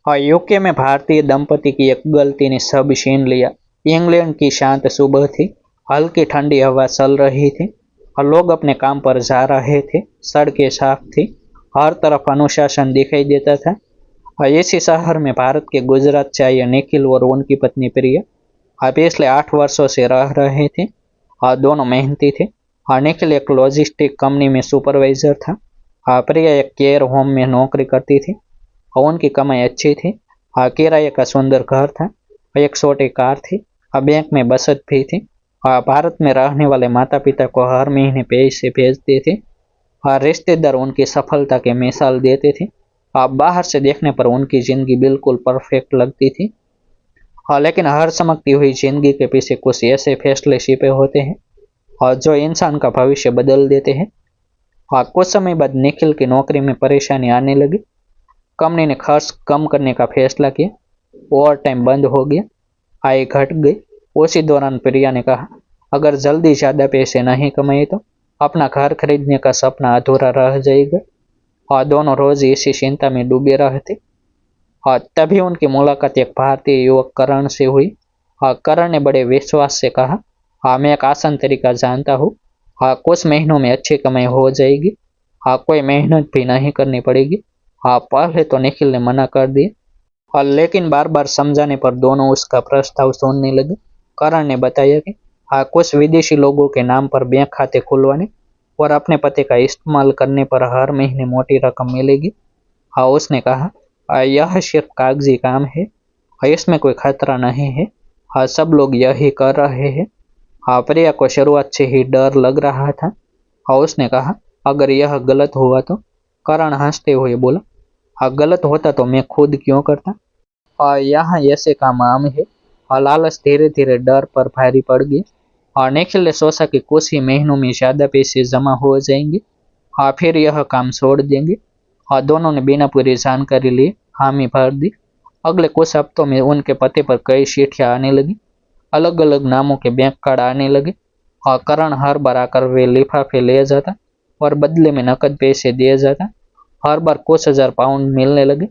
UK में भारतीय दंपति की एक गलती ने सब छीन लिया। इंग्लैंड की शांत सुबह थी। हल्की ठंडी हवा चल रही थी और लोग अपने काम पर जा रहे थे। सड़कें साफ थी। हर तरफ अनुशासन दिखाई देता था। और इसी शहर में भारत के गुजरात चाहिए निखिल और उनकी पत्नी प्रिया पिछले 8 वर्षों से रह रहे थे। और दोनों मेहनती थे। और निखिल एक लॉजिस्टिक कंपनी में सुपरवाइजर था। प्रिया एक केयर होम में नौकरी करती थी और उनकी कमाई अच्छी थी। किराए का सुंदर घर था। एक छोटी कार थी। बैंक में बचत भी थी। भारत में रहने वाले माता पिता को हर महीने पैसे भेजते थे। रिश्तेदार उनकी सफलता की मिसाल देते थे। बाहर से देखने पर उनकी जिंदगी बिल्कुल परफेक्ट लगती थी। लेकिन हर चमकती हुई जिंदगी के पीछे कुछ ऐसे फैसले छिपे होते हैं और जो इंसान का भविष्य बदल देते हैं। कुछ समय बाद निखिल की नौकरी में परेशानी आने लगी। कंपनी ने खर्च कम करने का फैसला किया। ओवर टाइम बंद हो गया। आय घट गई। उसी दौरान प्रिया ने कहा, अगर जल्दी ज्यादा पैसे नहीं कमाए तो अपना घर खरीदने का सपना अधूरा रह जाएगा। और दोनों रोज इसी चिंता में डूबे रहते। और तभी उनकी मुलाकात एक भारतीय युवक करण से हुई। करण ने बड़े विश्वास से कहा, मैं एक आसान तरीका जानता हूँ। कुछ महीनों में अच्छी कमाई हो जाएगी। कोई मेहनत भी नहीं करनी पड़ेगी। पहले तो निखिल ने मना कर दिया। लेकिन बार बार समझाने पर दोनों उसका प्रस्ताव सुनने लगे। करण ने बताया कि कुछ विदेशी लोगों के नाम पर बैंक खाते खुलवाने और अपने पते का इस्तेमाल करने पर हर महीने मोटी रकम मिलेगी। उसने कहा, यह सिर्फ कागजी काम है। इसमें कोई खतरा नहीं है। सब लोग यही कर रहे हैं। प्रिया को शुरुआत से ही डर लग रहा था। उसने कहा, अगर यह गलत हुआ तो? करण हंसते हुए बोला, गलत होता तो मैं खुद क्यों करता। यहाँ ऐसे काम आम है। लालच धीरे धीरे डर पर भारी पड़ गई। निखिल ने सोचा कि कुछ ही महीनों में ज्यादा पैसे जमा हो जाएंगे। फिर यह काम छोड़ देंगे। दोनों ने बिना पूरी जानकारी लिए हामी भर दी। अगले कुछ हफ्तों में उनके पते पर कई चिट्ठियां आने लगी। अलग अलग नामों के बैंक कार्ड आने लगे। करण हर बार आकर वे लिफाफे ले जाता और बदले में नकद पैसे दिए जाता। हर बार कुछ हजार पाउंड मिलने लगे।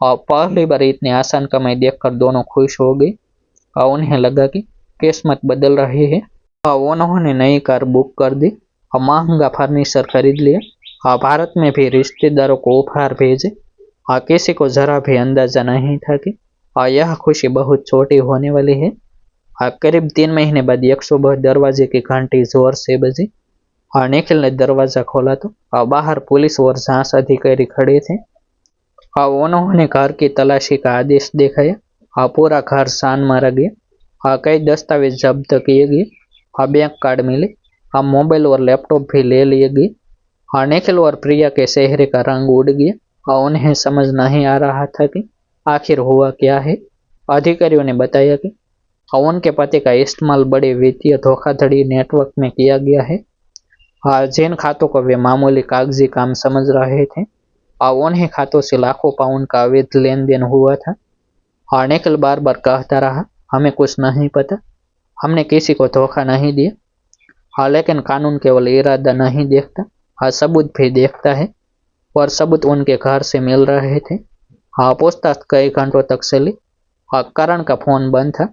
और पहली बार इतनी आसान कमाई देखकर दोनों खुश हो गए। उन्हें लगा कि किस्मत बदल रही है। उन्होंने नई कार बुक कर दी और महंगा फर्नीचर खरीद लिया। भारत में भी रिश्तेदारों को उपहार भेजे। किसी को जरा भी अंदाजा नहीं था कि यह खुशी बहुत छोटी होने वाली है। करीब 3 महीने बाद एक सुबह दरवाजे की घंटी जोर से बजी। निखिल ने दरवाजा खोला तो बाहर पुलिस और जांच अधिकारी खड़े थे। उन्होंने घर की तलाशी का आदेश दिखाया। पूरा घर छान मारा गया। कई दस्तावेज जब्त किए गए। बैंक कार्ड मिले। मोबाइल और लैपटॉप भी ले लिए गए। निखिल और प्रिया के चेहरे का रंग उड़ गया। उन्हें समझ नहीं आ रहा था कि आखिर हुआ क्या है। अधिकारियों ने बताया कि उनके पति का इस्तेमाल बड़े वित्तीय धोखाधड़ी नेटवर्क में किया गया है। जिन खातों को वे मामूली कागजी काम समझ रहे थे, उन्हीं खातों से लाखों पाउंड का अवैध लेन देन हुआ था। निखिल बार बार कहता रहा, हमें कुछ नहीं पता। हमने किसी को धोखा नहीं दिया। लेकिन कानून केवल इरादा नहीं देखता, सबूत भी देखता है। और सबूत उनके घर से मिल रहे थे। पूछताछ कई घंटों तक चली। करण का फोन बंद था।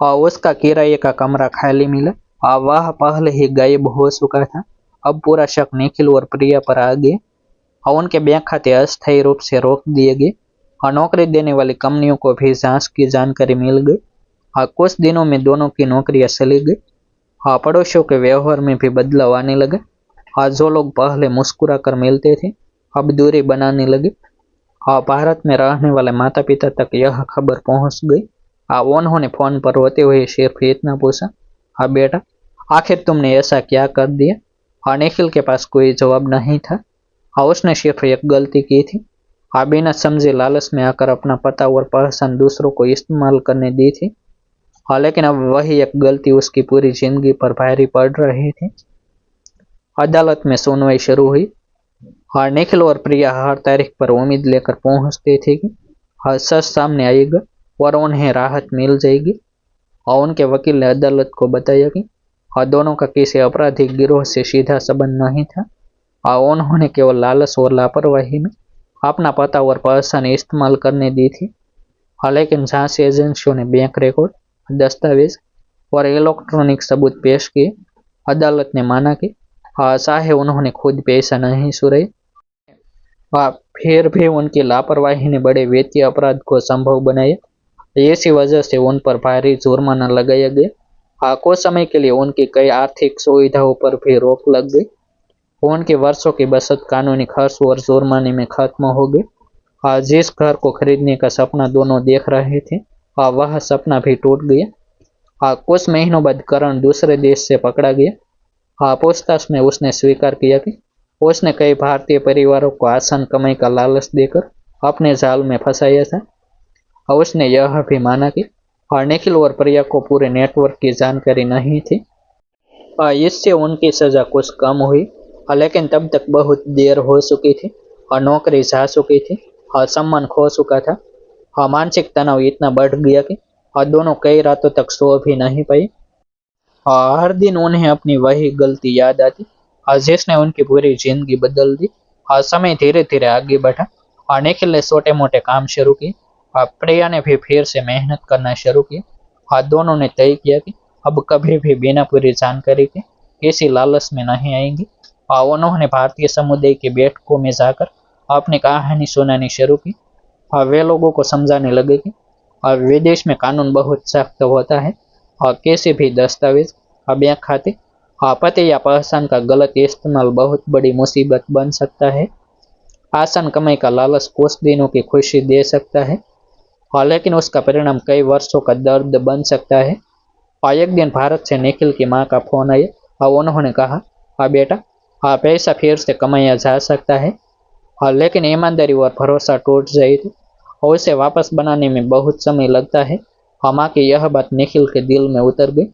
उसका किराए का कमरा खाली मिला। वह पहले ही गायब हो चुका था। अब पूरा शक निखिल और प्रिया पर आ गया। उनके बैंक खाते अस्थायी रूप से रोक दिए गए। नौकरी देने वाली कंपनियों को भी जांच की जानकारी मिल गई। कुछ दिनों में दोनों की नौकरियां चली गई। पड़ोसियों के व्यवहार में भी बदलाव आने लगा। जो लोग पहले मुस्कुरा कर मिलते थे, अब दूरी बनाने लगे। भारत में रहने वाले माता पिता तक यह खबर पहुंच गई। उन्होंने फोन पर रोते हुए सिर्फ इतना पूछा, बेटा, आखिर तुमने ऐसा क्या कर दिया। निखिल के पास कोई जवाब नहीं था। उसने सिर्फ एक गलती की थी। बिना समझे लालच में आकर अपना पता और पहचान दूसरों को इस्तेमाल करने दी थी। लेकिन अब वही एक गलती उसकी पूरी जिंदगी पर भारी पड़ रही थी। अदालत में सुनवाई शुरू हुई। निखिल और प्रिया हर तारीख पर उम्मीद लेकर पहुंचते थे कि सच सामने आएगा और उन्हें राहत मिल जाएगी। उनके वकील ने अदालत को बताया कि दोनों का किसी आपराधिक गिरोह से सीधा संबंध नहीं था। उन्होंने केवल लालच और लापरवाही में अपना पता और पर्सन इस्तेमाल करने दी थी। लेकिन झांसी एजेंसियों ने बैंक रिकॉर्ड, दस्तावेज और इलेक्ट्रॉनिक सबूत पेश किए। अदालत ने माना कि चाहे उन्होंने खुद पैसा नहीं सुराए, फिर भी उनकी लापरवाही ने बड़े वित्तीय अपराध को संभव बनाया। इसी वजह से उन पर भारी जुर्माना लगाया गया। कुछ समय के लिए उनकी कई आर्थिक सुविधाओं पर भी रोक लग गई। उनके वर्षों की बचत कानूनी खर्च और जुर्माने में खत्म हो गई। जिस घर को खरीदने का सपना दोनों देख रहे थे, वह सपना भी टूट गया। कुछ महीनों बाद करण दूसरे देश से पकड़ा गया। पूछताछ में उसने स्वीकार किया कि उसने कई भारतीय परिवारों को आसान कमाई का लालच देकर अपने जाल में फंसाया था। उसने यह भी माना कि निखिल और प्रिया को पूरे नेटवर्क की जानकारी नहीं थी। इससे उनकी सजा कुछ कम हुई, लेकिन तब तक बहुत देर हो चुकी थी। नौकरी जा चुकी थी, सम्मान खो चुका था। मानसिक तनाव इतना बढ़ गया कि दोनों कई रातों तक सो भी नहीं पाई। हर दिन उन्हें अपनी वही गलती याद आती, जिसने उनकी पूरी जिंदगी बदल दी। समय धीरे धीरे आगे बढ़ा। निखिल ने छोटे मोटे काम शुरू किए। प्रिया ने भी फिर से मेहनत करना शुरू किया। दोनों ने तय किया कि अब कभी भी बिना पूरी जानकारी के किसी लालच में नहीं आएंगे। उन्होंने भारतीय समुदाय की बैठकों में जाकर अपनी कहानी सुनानी शुरू की। वे लोगों को समझाने लगे कि विदेश में कानून बहुत सख्त होता है। किसी भी दस्तावेज, बैंक खाते, पते या पहचान का गलत इस्तेमाल बहुत बड़ी मुसीबत बन सकता है। आसान कमाई का लालच कुछ दिनों की खुशी दे सकता है, लेकिन उसका परिणाम कई वर्षों का दर्द बन सकता है। एक दिन भारत से निखिल की मां का फोन आया और उन्होंने कहा, बेटा, पैसा फिर से कमाया जा सकता है, लेकिन ईमानदारी और भरोसा टूट जाए तो उसे वापस बनाने में बहुत समय लगता है। मां की यह बात निखिल के दिल में उतर गई।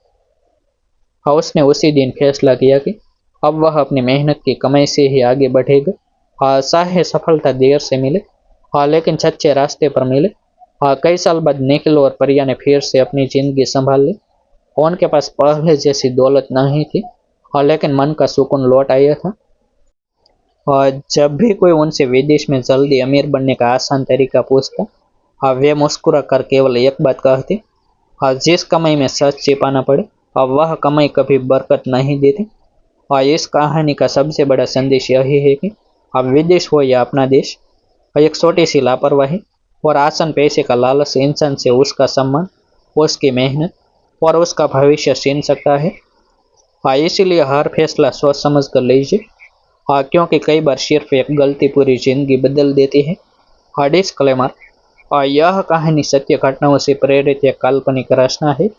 उसने उसी दिन फैसला किया कि अब वह अपनी मेहनत की कमाई से ही आगे बढ़ेगा। चाहे सफलता देर से मिले, लेकिन सच्चे रास्ते पर मिले। कई साल बाद निखिल और प्रिया ने फिर से अपनी जिंदगी संभाल ली। उनके पास पहले जैसी दौलत नहीं थी, लेकिन मन का सुकून लौट आया था। और जब भी कोई उनसे विदेश में जल्दी अमीर बनने का आसान तरीका पूछता, वे मुस्कुरा कर केवल एक बात कहते, जिस कमाई में सच छिपाना पड़े, वह कमाई कभी बरकत नहीं देती। और इस कहानी का सबसे बड़ा संदेश यही है कि अब विदेश हो या अपना देश, एक छोटी सी लापरवाही और आसान पैसे का लालच इंसान से उसका सम्मान, उसकी मेहनत और उसका भविष्य छीन सकता है। इसीलिए हर फैसला सोच समझ कर लीजिए, क्योंकि कई बार सिर्फ एक गलती पूरी जिंदगी बदल देती है। डिस्क्लेमर, यह कहानी सत्य घटनाओं से प्रेरित एक काल्पनिक रचना है।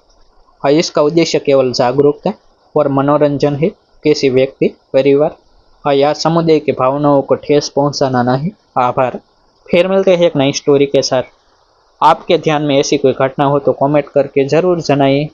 इसका उद्देश्य केवल जागरूकता और मनोरंजन है, किसी व्यक्ति, परिवार या समुदाय की भावनाओं को ठेस पहुंचाना नहीं। आभार। फिर मिलते हैं एक नई स्टोरी के साथ। आपके ध्यान में ऐसी कोई घटना हो तो कमेंट करके जरूर जनाइए।